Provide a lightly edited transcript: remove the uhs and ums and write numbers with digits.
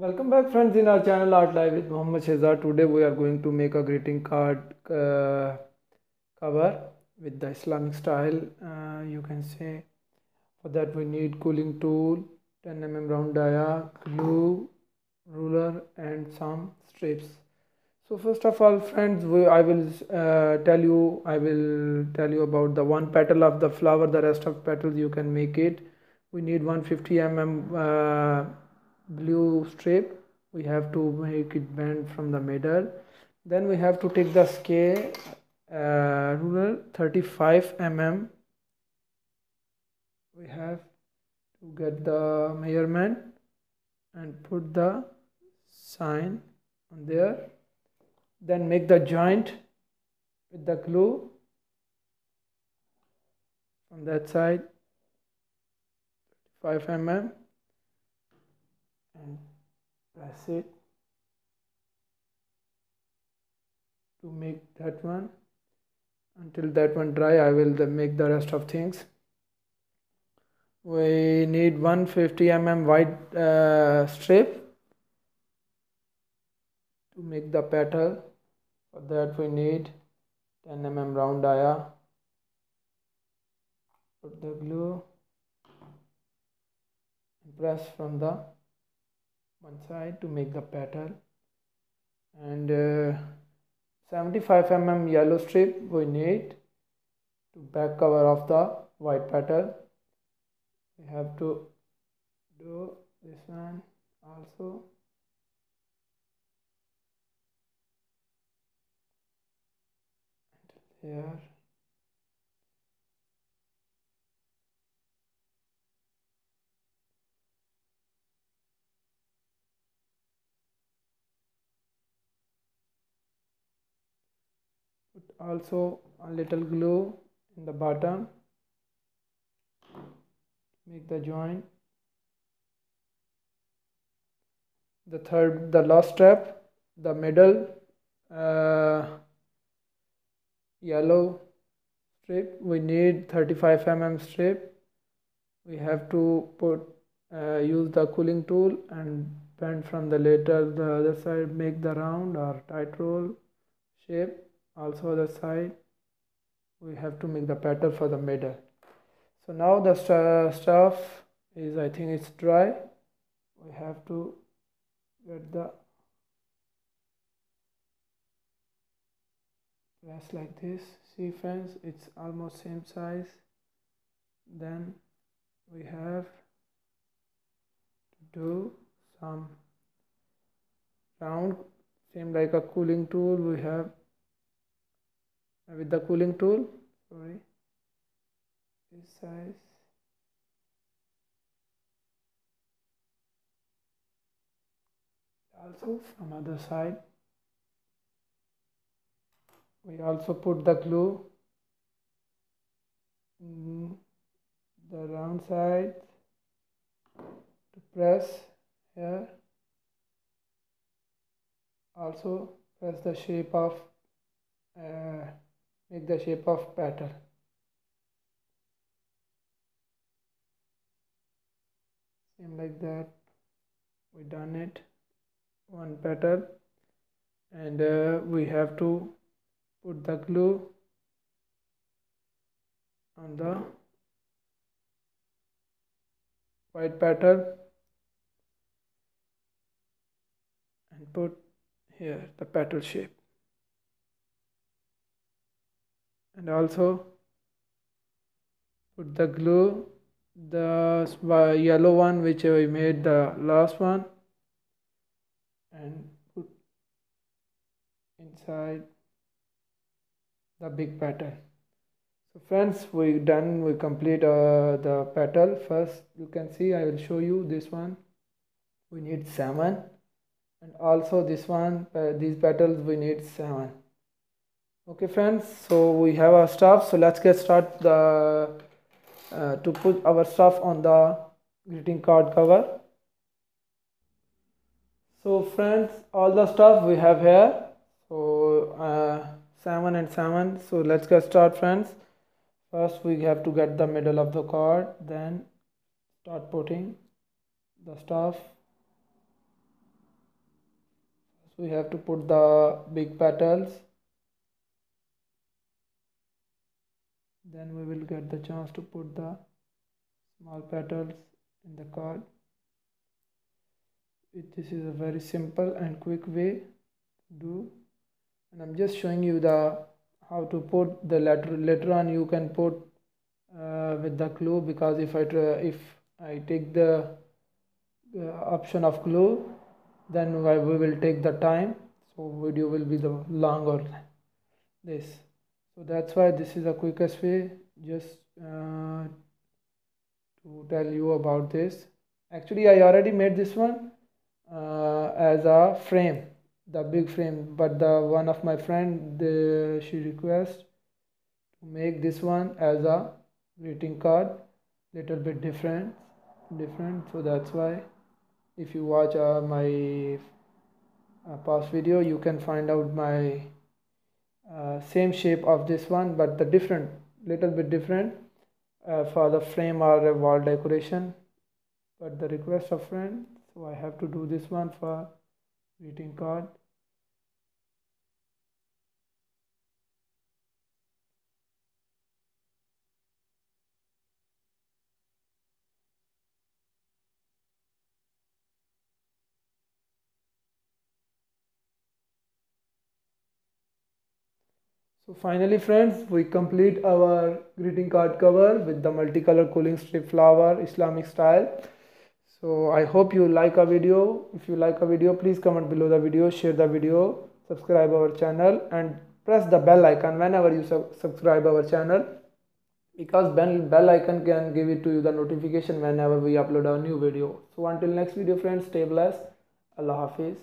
Welcome back friends in our channel Art Live with Muhammad Shahzad. Today we are going to make a greeting card cover with the Islamic style. You can say for that we need cooling tool, 10 mm round dia, glue, ruler and some strips. So first of all friends, I will tell you about the one petal of the flower. The rest of petals you can make it. We need 150 mm blue strip. We have to make it bend from the middle. Then we have to take the scale ruler 35 mm. We have to get the measurement and put the sign on there. Then make the joint with the glue from that side 5 mm and press it to make that one. Until that one dry, I will make the rest of things. We need 150 mm white strip to make the petal. For that we need 10 mm round dia. Put the glue and press from the one side to make the petal. And 75 mm yellow strip we need to back cover of the white petal. We have to do this one also. Here put also a little glue in the bottom, make the joint. The last step, the middle yellow strip, we need 35 mm strip. We have to use the cooling tool and bend from the other side, make the round or tight roll shape. Also other side we have to make the pattern for the middle. So now the stuff is, I think it's dry. We have to get the press like this. See friends, it's almost same size. Then we have to do some round, same like a cooling tool. We have with the cooling tool, sorry, this size. Also from other side we also put the glue in the round side to press here. Also press the shape of make the shape of petal. Same like that, we done it, one petal. And we have to put the glue on the white petal and put here the petal shape. And also put the glue, the yellow one which we made the last one, and put inside the big petal. So friends, we complete the petal. First you can see, I will show you this one. We need 7, and also this one, these petals we need 7. Okay friends, so we have our stuff. So let's get started to put our stuff on the greeting card cover. So friends, all the stuff we have here. So 7 and 7. So let's get started friends. First we have to get the middle of the card, then start putting the stuff So we have to put the big petals, then we will get the chance to put the small petals in the card. This is a very simple and quick way to do, and I'm just showing you the how to put the later on you can put with the glue, because if I take the option of glue, then we will take the time, so video will be the longer this. So that's why this is the quickest way, just to tell you about this. Actually I already made this one as a frame, the big frame, but the one of my friend, she requests to make this one as a greeting card, little bit different, so that's why if you watch my past video, you can find out my same shape of this one, but the different, little bit different for the frame or a wall decoration, but the request of friend, so I have to do this one for greeting card. So finally friends, we complete our greeting card cover with the multicolor cooling strip flower Islamic style. So I hope you like our video. If you like our video, please comment below the video, share the video, subscribe our channel and press the bell icon whenever you subscribe our channel, because bell icon can give it to you the notification whenever we upload a new video. So until next video friends, stay blessed. Allah Hafiz.